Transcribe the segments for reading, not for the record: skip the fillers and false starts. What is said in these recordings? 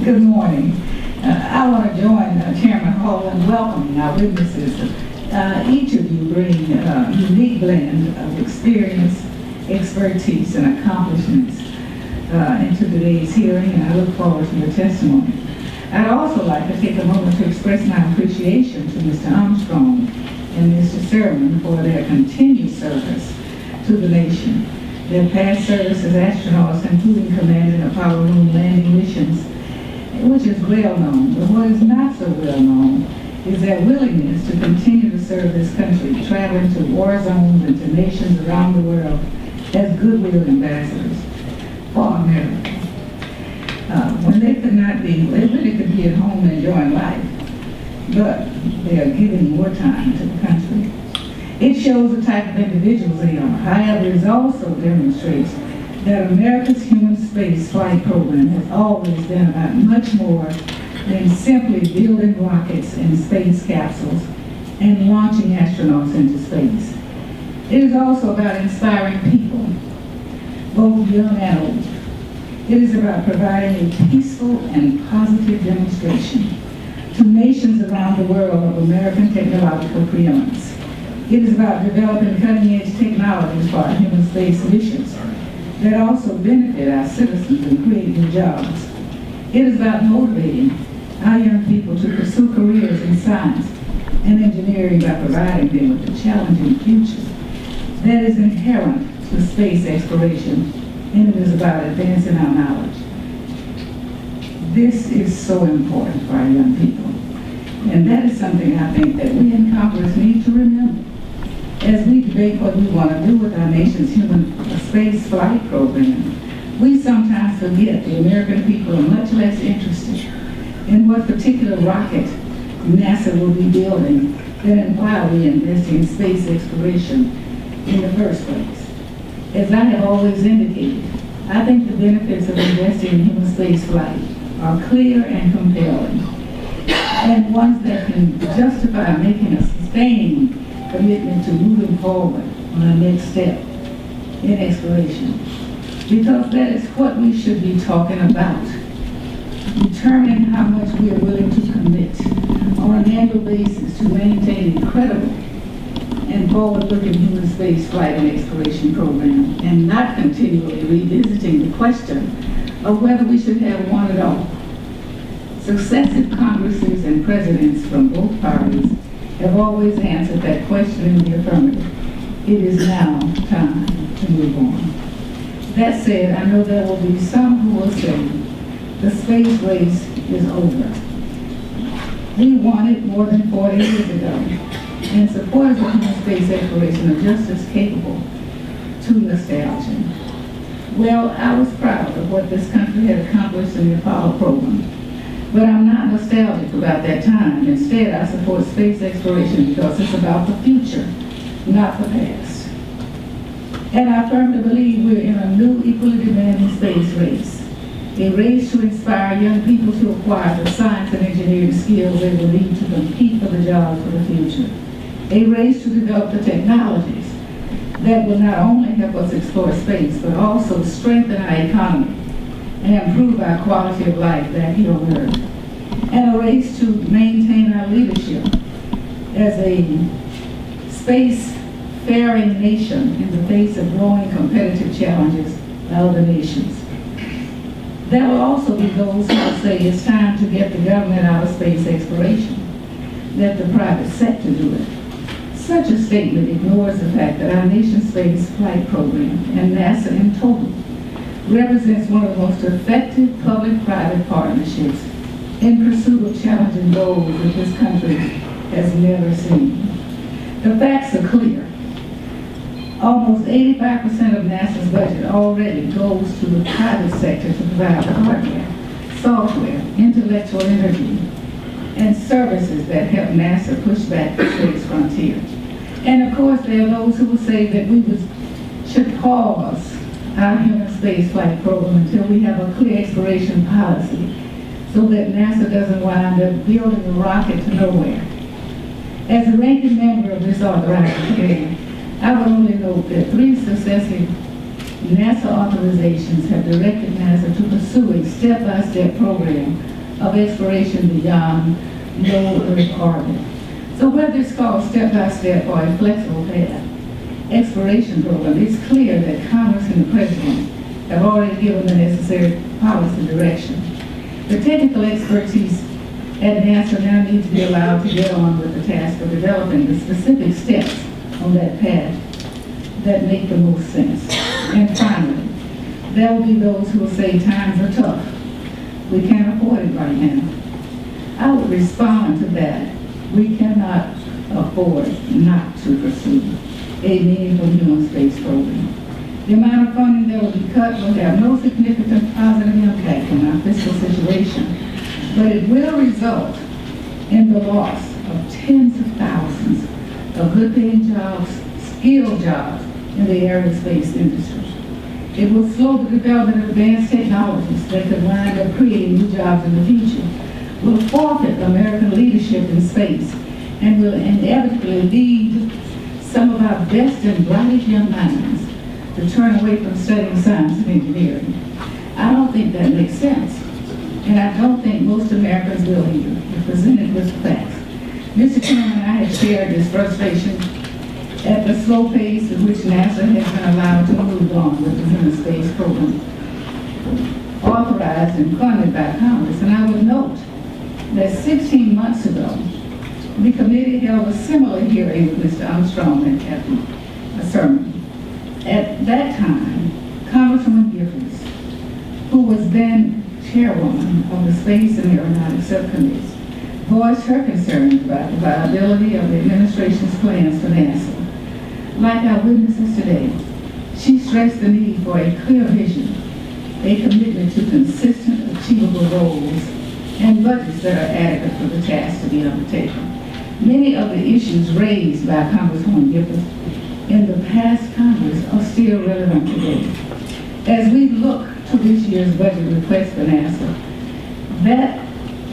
Good morning. I want to join Chairman Hall in welcoming our witnesses. Each of you bring a unique blend of experience, expertise, and accomplishments into today's hearing, and I look forward to your testimony. I'd also like to take a moment to express my appreciation to Mr. Armstrong and Mr. Cernan for their continued service to the nation. Their past service as astronauts, including commanding Apollo moon landing missions, which is well known, but what is not so well known is their willingness to continue to serve this country, traveling to war zones and to nations around the world as goodwill ambassadors for America. When they could not be, they really could be at home enjoying life, but they are giving more time to the country. It shows the type of individuals they are. However, it also demonstrates that America's human space flight program has always been about much more than simply building rockets and space capsules and launching astronauts into space. It is also about inspiring people, both young and old. It is about providing a peaceful and positive demonstration to nations around the world of American technological preeminence. It is about developing cutting-edge technologies for our human space missions that also benefit our citizens and create new jobs. It is about motivating our young people to pursue careers in science and engineering by providing them with the challenging future that is inherent to space exploration, and it is about advancing our knowledge. This is so important for our young people, and that is something I think that we in Congress need to remember. As we debate what we want to do with our nation's human space flight program, we sometimes forget the American people are much less interested in what particular rocket NASA will be building than in why we invest in space exploration in the first place. As I have always indicated, I think the benefits of investing in human space flight are clear and compelling, and ones that can justify making a sustained commitment to moving forward on our next step in exploration. Because that is what we should be talking about. Determining how much we are willing to commit on an annual basis to maintain a credible and forward-looking human space flight and exploration program, and not continually revisiting the question of whether we should have one at all. Successive Congresses and presidents from both parties have always answered that question in the affirmative. It is now time to move on. That said, I know there will be some who will say the space race is over. We won it more than 40 years ago, and supporters of human space exploration are just as capable to nostalgia. Well, I was proud of what this country had accomplished in the Apollo program. But I'm not nostalgic about that time. Instead, I support space exploration because it's about the future, not the past. And I firmly believe we're in a new, equally demanding space race. A race to inspire young people to acquire the science and engineering skills they will need to compete for the jobs for the future. A race to develop the technologies that will not only help us explore space, but also strengthen our economy and improve our quality of life back here on Earth. And a race to maintain our leadership as a space-faring nation in the face of growing competitive challenges by other nations. There will also be those who will say it's time to get the government out of space exploration, let the private sector do it. Such a statement ignores the fact that our nation's space flight program, and NASA in total, represents one of the most effective public-private partnerships in pursuit of challenging goals that this country has never seen. The facts are clear. Almost 85% of NASA's budget already goes to the private sector to provide the hardware, software, intellectual energy, and services that help NASA push back the space frontier. And of course, there are those who will say that we should pause our human space flight program until we have a clear exploration policy so that NASA doesn't wind up building a rocket to nowhere. As a ranking member of this authorized committee, I would only note that 3 successive NASA authorizations have directed NASA to pursue a step-by-step program of exploration beyond low Earth orbit. So whether it's called step-by-step or a flexible path exploration program, it's clear that Congress and the President have already given the necessary policy direction. The technical expertise at NASA now need to be allowed to get on with the task of developing the specific steps on that path that make the most sense. And finally, there will be those who will say times are tough. We can't afford it right now. I would respond to that. We cannot afford not to pursue a meaningful human space program. The amount of funding that will be cut will have no significant positive impact on our fiscal situation, but it will result in the loss of tens of thousands of good-paying jobs, skilled jobs in the aerospace industry. It will slow the development of advanced technologies that could wind up creating new jobs in the future, will forfeit American leadership in space, and will inevitably lead some of our best and brightest young minds to turn away from studying science and engineering. I don't think that makes sense, and I don't think most Americans will either, if presented with facts. Mr. Chairman, I have shared this frustration at the slow pace at which NASA has been allowed to move on with the human space program, authorized and funded by Congress. And I would note that 16 months ago, the committee held a similar hearing with Mr. Armstrong and Capt. Cernan. At that time, Congresswoman Johnson, who was then chairwoman of the Space and Aeronautics Subcommittees, voiced her concerns about the viability of the administration's plans for NASA. Like our witnesses today, she stressed the need for a clear vision, a commitment to consistent, achievable goals, and budgets that are adequate for the tasks to be undertaken. Many of the issues raised by Congresswoman Johnson in the past Congress are still relevant today. As we look to this year's budget request for NASA, that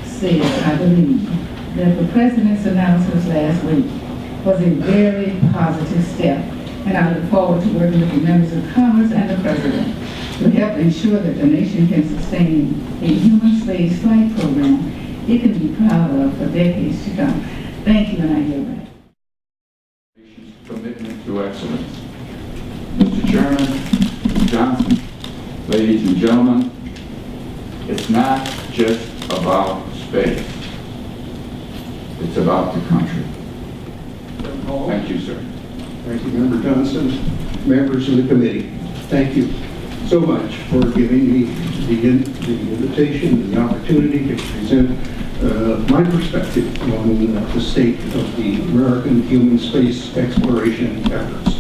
said, I believe that the President's announcements last week was a very positive step, and I look forward to working with the members of Congress and the President to help ensure that the nation can sustain a human space flight program it can be proud of for decades to come. Thank you, and I yield back. Commitment to excellence. Mr. Chairman, Ms. Johnson, ladies and gentlemen, it's not just about space. It's about the country. Thank you, sir. Thank you, Member Johnson, members of the committee. Thank you so much for giving me the invitation and the opportunity to present my perspective on the state of the American human space exploration efforts.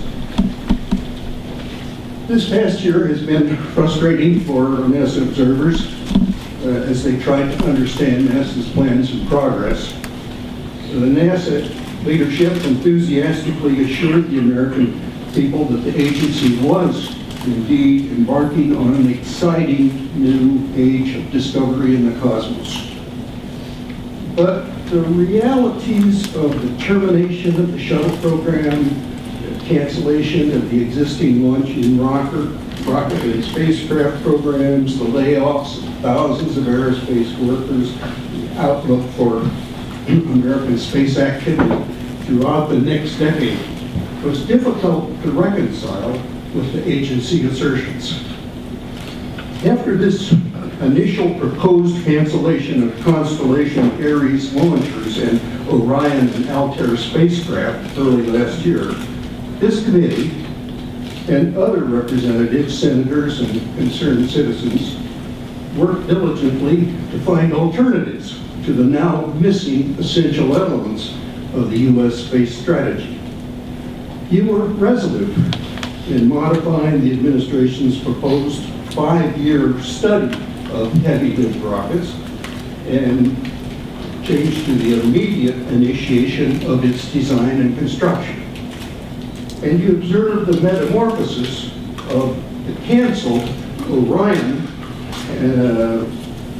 This past year has been frustrating for NASA observers as they try to understand NASA's plans and progress. The NASA leadership enthusiastically assured the American people that the agency was indeed embarking on an exciting new age of discovery in the cosmos. But the realities of the termination of the shuttle program, the cancellation of the existing launch and rocket and spacecraft programs, the layoffs of thousands of aerospace workers, the outlook for American space activity throughout the next decade was difficult to reconcile with the agency assertions. After this initial proposed cancellation of Constellation Ares launchers and Orion and Altair spacecraft early last year, this committee and other representatives, senators, and concerned citizens worked diligently to find alternatives to the now missing essential elements of the U.S. space strategy. You were resolute in modifying the administration's proposed 5-year study of heavy-lift rockets and changed to the immediate initiation of its design and construction. And you observed the metamorphosis of the canceled Orion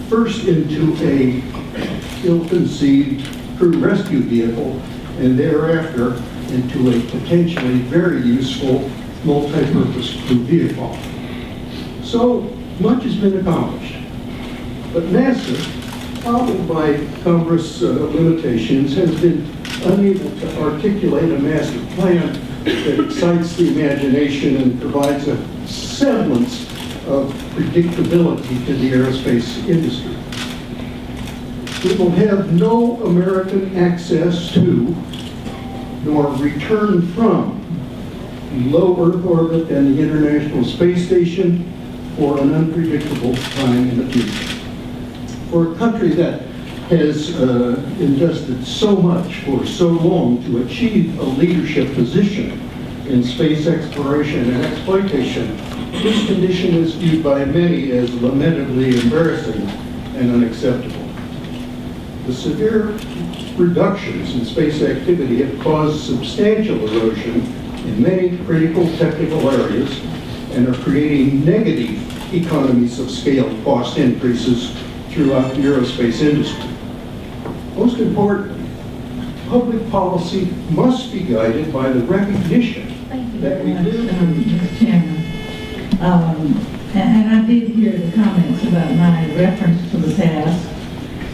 first into a ill-conceived crew rescue vehicle and thereafter into a potentially very useful multi-purpose crew vehicle. So much has been accomplished. But NASA often by Congress limitations, has been unable to articulate a master plan that excites the imagination and provides a semblance of predictability to the aerospace industry. We will have no American access to, nor return from, low Earth orbit and the International Space Station for an unpredictable time in the future. For a country that has invested so much for so long to achieve a leadership position in space exploration and exploitation, this condition is viewed by many as lamentably embarrassing and unacceptable. The severe reductions in space activity have caused substantial erosion in many critical technical areas and are creating negative economies of scale cost increases throughout the aerospace industry. Most importantly, public policy must be guided by the recognition that we live Mr. Chairman. And I did hear the comments about my reference to the past.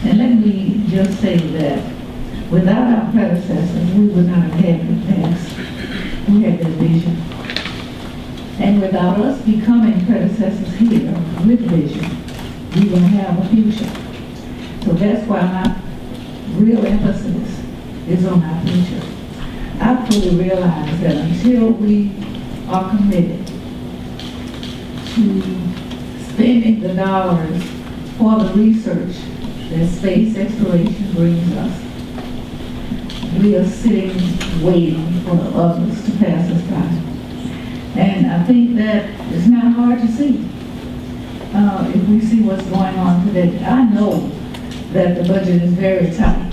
And let me just say that without our predecessors, we would not have had the past. We had that vision. And without us becoming predecessors here with vision, we will have a future. So that's why my real emphasis is on our future. I fully realize that until we are committed to spending the dollars for the research that space exploration brings us, we are sitting waiting for others to pass us by. And I think that it's not hard to see. If we see what's going on today, I know that the budget is very tight,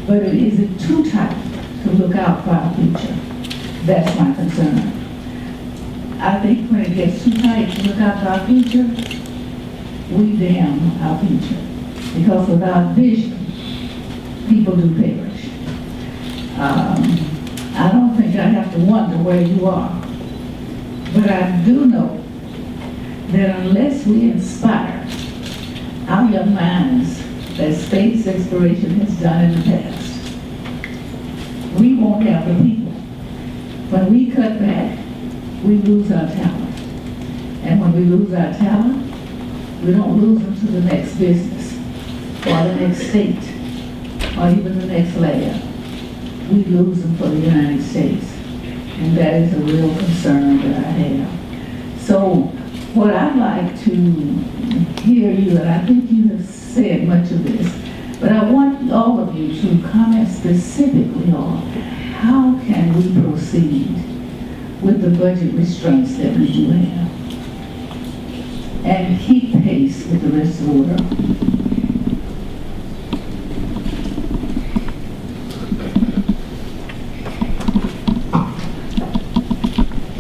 but is it too tight to look out for our future? That's my concern. I think when it gets too tight to look out for our future, we damn our future. Because without vision, people do perish. I don't think I have to wonder where you are, but I do know that unless we inspire our young minds that space exploration has done in the past, we won't have the people. When we cut back, we lose our talent. And when we lose our talent, we don't lose them to the next business, or the next state, or even the next layer. We lose them for the United States. And that is a real concern that I have. So what I'd like to hear you, and I think you have said much of this, but I want all of you to comment specifically on how can we proceed with the budget restraints that we do have and keep pace with the rest of the world.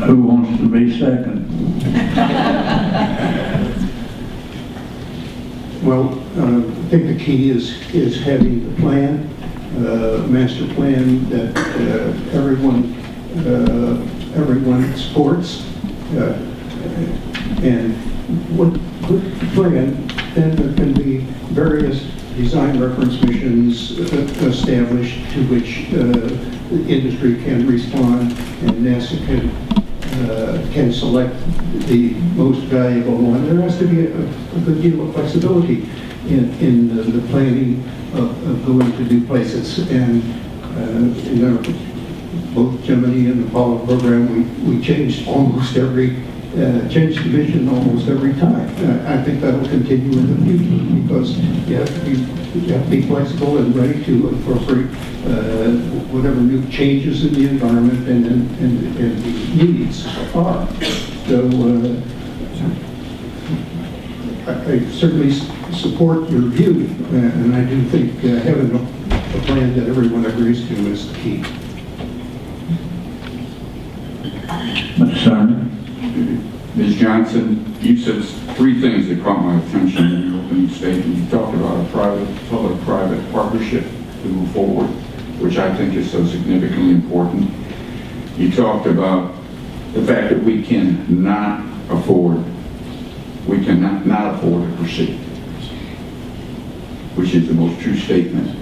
Who wants to be second? Well, I think the key is having the plan, master plan that everyone supports, and with the plan, then there can be various design reference missions established to which the industry can respond, and NASA can select the most valuable one. There has to be a good deal of flexibility in the planning of going to new places. And both Gemini and the Apollo program, we changed almost every changed the vision almost every time. I think that'll continue in the future because you have to be flexible and ready to incorporate whatever new changes in the environment and the needs are. So I certainly support your view, and I do think having a plan that everyone agrees to is the key. Mr. Cernan? Ms. Johnson, you said three things that caught my attention in your opening statement. You talked about a public-private partnership to move forward, which I think is so significantly important. You talked about the fact that we cannot afford to proceed. which is the most true statement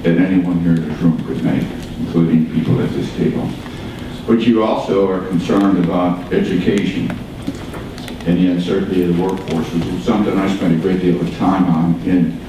that anyone here in this room could make, including people at this table. But you also are concerned about education and the uncertainty of the workforce, which is something I spent a great deal of time on in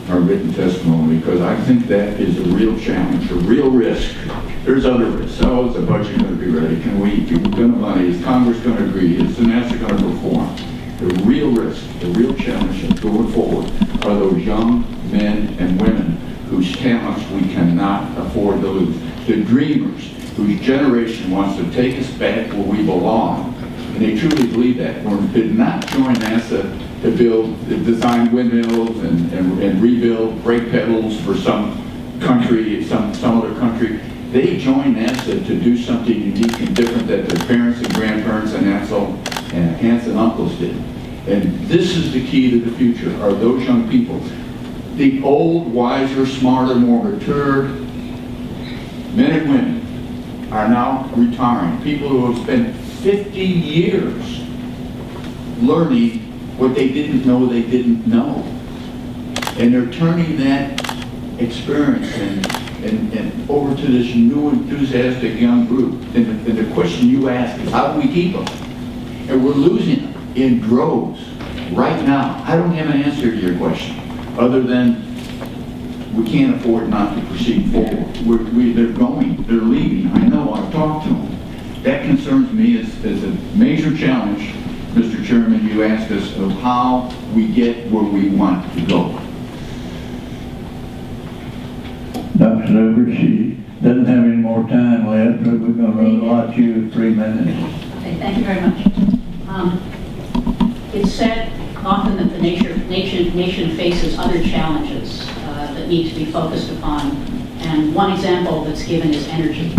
our written testimony, because I think that is a real challenge, a real risk. There's other risks. Oh, is the budget going to be ready? Can we give them money? Is Congress going to agree? Is the NASA going to perform? The real risk, the real challenge of going forward are those young men and women whose talents we cannot afford to lose. The dreamers whose generation wants to take us back where we belong. And they truly believe that. We did not join NASA to design windmills and rebuild brake pedals for some country, some other country. They joined NASA to do something unique and different that their parents and grandparents and aunts and uncles did. And this is the key to the future, are those young people. The old, wiser, smarter, more mature men and women are now retiring. People who have spent 50 years learning what they didn't know. And they're turning that experience and over to this new enthusiastic young group. And the question you ask is, how do we keep them? And we're losing them in droves right now. I don't have an answer to your question, other than we can't afford not to proceed forward. They're leaving. I know, I've talked to them. That concerns me as a major challenge, Mr. Chairman. You asked us of how we get where we want to go. Dr. Silver, she doesn't have any more time left, but we're going to allot you 3 minutes. Okay, thank you very much. It's said often that the nation faces other challenges that need to be focused upon, and one example that's given is energy.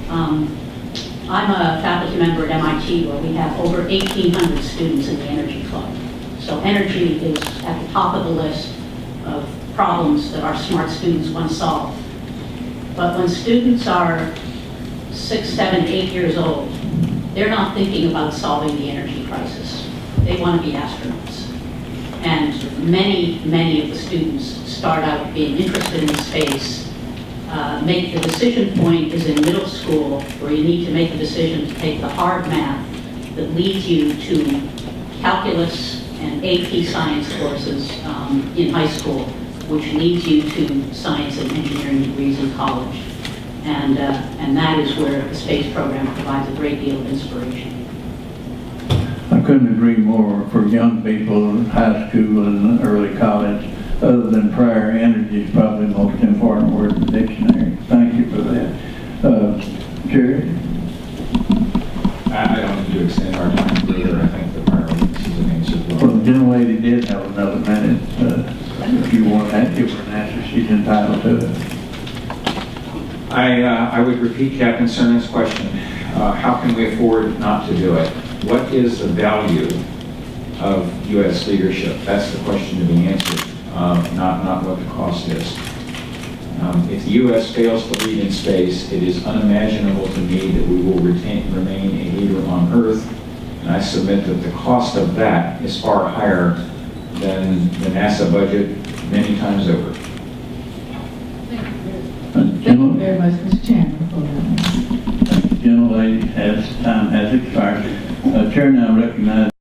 I'm a faculty member at MIT, where we have over 1,800 students in the Energy Club. So energy is at the top of the list of problems that our smart students want to solve. But when students are 6, 7, 8 years old, they're not thinking about solving the energy crisis. They want to be astronauts. And many of the students start out being interested in space. Make the decision point is in middle school, where you need to make a decision to take the hard math that leads you to calculus and AP science courses in high school, which leads you to science and engineering degrees in college. And that is where the space program provides a great deal of inspiration. I couldn't agree more. For young people in high school and early college, other than prayer, energy is probably the most important word in the dictionary. Thank you for that. Jerry? I don't need to extend our time further. I think the prior witnesses answered well. Well, the gentlelady did have another minute. If you want to give her an answer, she's entitled to it. I would repeat Captain Cernan's question. How can we afford not to do it? What is the value of U.S. leadership? That's the question to be answered, not what the cost is. If the U.S. fails to lead in space, it is unimaginable to me that we will remain a leader on Earth. And I submit that the cost of that is far higher than the NASA budget many times over. Thank you very much, Mr. Chairman, for that. Gentlelady, time has expired. Chair now recognizes